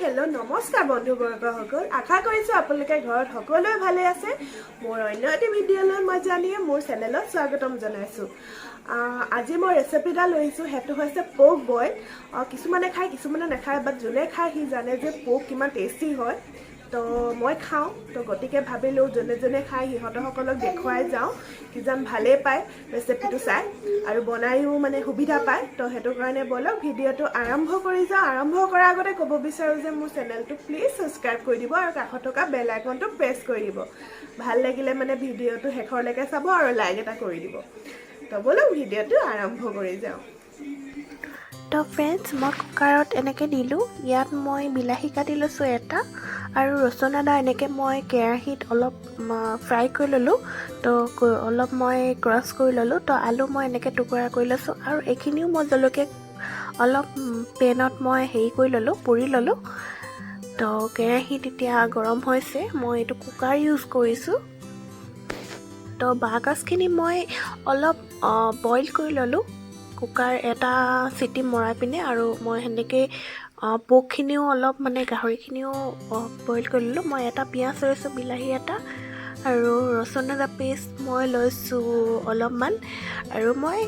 hello नमस्कार बंधुबर्गসকল आशा কৰিছো আপোনালোকে ঘৰত সকলোৱে ভালে আছে মোৰ অন্য এটা ভিডিঅ'লৈ মই জানিয়ে মোৰ চেনেলত স্বাগতম জনাইছো আজি মই ৰেচিপিটা লৈছো হেতু হৈছে পোক বইল কিছুমানে খায় কিছুমানে নাখায় বাট যোনে খায় হি জানে যে পোক কিমান টেস্টি হয় তো মই খাওঁ তো গতিকে ভাবিলো জনে জনে খাই হিহঁতসকলক দেখুৱাই যাওঁ কিজান ভালে পায় ৰেচিপিটো চাই আৰু বনাইও মানে সুবিধা পায় তো হেতু কাৰণে বলক ভিডিঅ'টো আৰম্ভ কৰি যাওঁ আৰম্ভ কৰাৰ আগতে ক'ব বিচাৰো যে মোৰ চেনেলটো প্লিজ সাবস্ক্ৰাইব কৰি দিব আৰু কাষত থকা বেল আইকনটো প্ৰেছ কৰি দিব ভাল লাগিলে মানে ভিডিঅ'টো শেষৰলৈকে চাব আৰু লাইক এটা কৰি দিব তো বলক ভিডিঅ'টো আৰম্ভ কৰি যাওঁ তো ফ্ৰেণ্ডছ মই কুকাৰত এনেকৈ দিলোঁ ইয়াত মই বিলাহী কাটি লৈছোঁ এটা আৰু ৰচুন আদা এনেকৈ মই কেৰাহীত অলপ ফ্ৰাই কৰি ল'লোঁ তো অলপ মই ক্ৰাছ কৰি ল'লোঁ তো আলু মই এনেকৈ টুকুৰা কৰি লৈছোঁ আৰু এইখিনিও মই জলকীয়া অলপ পেনত মই হেৰি কৰি ল'লোঁ পুৰি ল'লোঁ তো কেৰাহীত এতিয়া গৰম হৈছে মই এইটো কুকাৰ ইউজ কৰিছোঁ তো বাঁহগাজখিনি মই অলপ বইল কৰি ল'লোঁ কুকাৰ এটা চিটি মৰাই পিনে আৰু মই সেনেকৈ পোকখিনিও অলপ মানে গাহৰিখিনিও বইল কৰি ল'লোঁ মই এটা পিঁয়াজ লৈছোঁ বিলাহী এটা আৰু ৰচুন আদা পেষ্ট মই লৈছোঁ অলপমান আৰু মই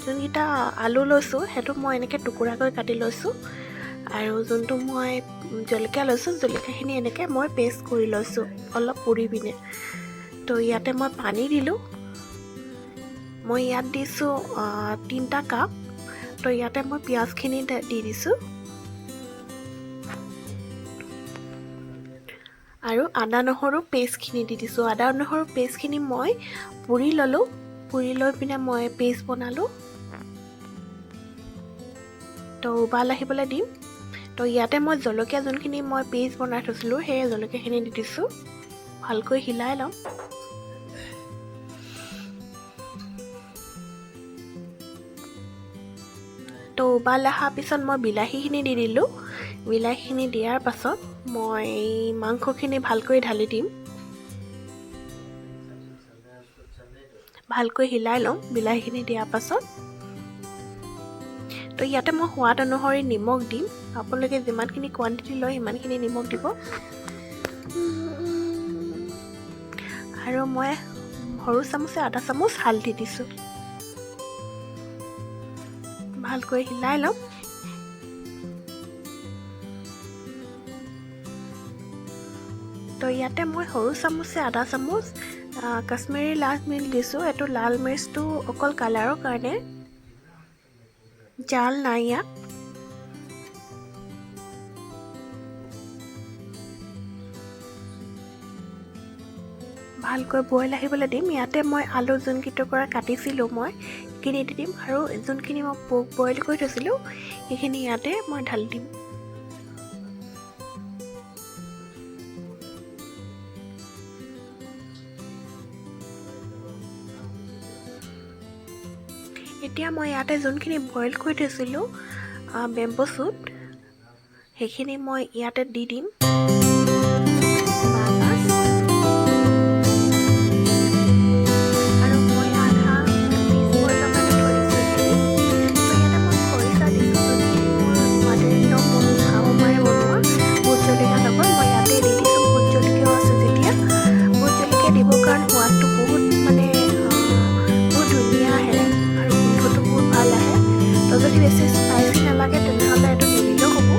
যোনকেইটা আলু লৈছোঁ সেইটো মই এনেকৈ টুকুৰাকৈ কাটি লৈছোঁ আৰু যোনটো মই জলকীয়া লৈছোঁ জলকীয়াখিনি এনেকৈ মই পেষ্ট কৰি লৈছোঁ অলপ পুৰি পিনে তো ইয়াতে মই পানী দিলোঁ মই ইয়াত দিছোঁ 3টা কাপ তো ইয়াতে মই পিঁয়াজখিনি দি দিছোঁ আৰু আদা নহৰু পেষ্টখিনি দি দিছোঁ আদা নহৰু পেষ্টখিনি মই পুৰি ল'লোঁ পুৰি লৈ পিনে মই পেষ্ট বনালোঁ তো উবাল আহিবলৈ দিম তো ইয়াতে মই জলকীয়া যোনখিনি মই পেষ্ট বনাই থৈছিলোঁ সেই জলকীয়াখিনি দি দিছোঁ ভালকৈ হিলাই ল'ম তো উবাল অহাৰ পিছত মই বিলাহীখিনি দি দিলোঁ বিলাহীখিনি দিয়াৰ পাছত মই মাংসখিনি ভালকৈ ঢালি দিম ভালকৈ হিলাই ল'ম বিলাহীখিনি দিয়াৰ পাছত তো ইয়াতে মই সোৱাদ অনুসৰি নিমখ দিম আপোনালোকে যিমানখিনি কোৱান্টিটি লয় সিমানখিনি নিমখ দিব আৰু মই সৰু চামুচে আধা চামুচ হালধি দিছোঁ ভালকৈ হিলাই ল'ম তো ইয়াতে মই সৰু চামুচে আধা চামুচ কাশ্মীৰী লাল মিৰ্চ দিছোঁ এইটো লাল মিৰ্চটো অকল কালাৰৰ কাৰণে জাল নাই ইয়াত ভালকৈ বইল আহিবলৈ দিম ইয়াতে মই আলু যোনকেইটুকুৰা কাটিছিলোঁ মই সেইখিনি দি দিম আৰু যোনখিনি মই পোক বইল কৰি থৈছিলোঁ সেইখিনি ইয়াতে মই ঢালি দিম এতিয়া মই ইয়াতে যোনখিনি বইল কৰি থৈছিলোঁ বেম্বো শ্বুট সেইখিনি মই ইয়াতে দি দিম যদি বেছি স্পাইচি নালাগে তেনেহ'লে এইটো নিদিলেও হ'ব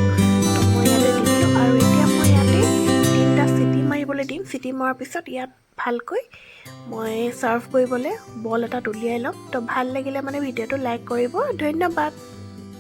তো মই ইয়াতে দি দিলোঁ আৰু এতিয়া মই ইয়াতে 3টা চিটি মাৰিবলৈ দিম চিটি মৰাৰ পিছত ইয়াত ভালকৈ মই ছাৰ্ভ কৰিবলৈ বল এটা উলিয়াই ল'ম তো ভাল লাগিলে মানে ভিডিঅ'টো লাইক কৰিব ধন্যবাদ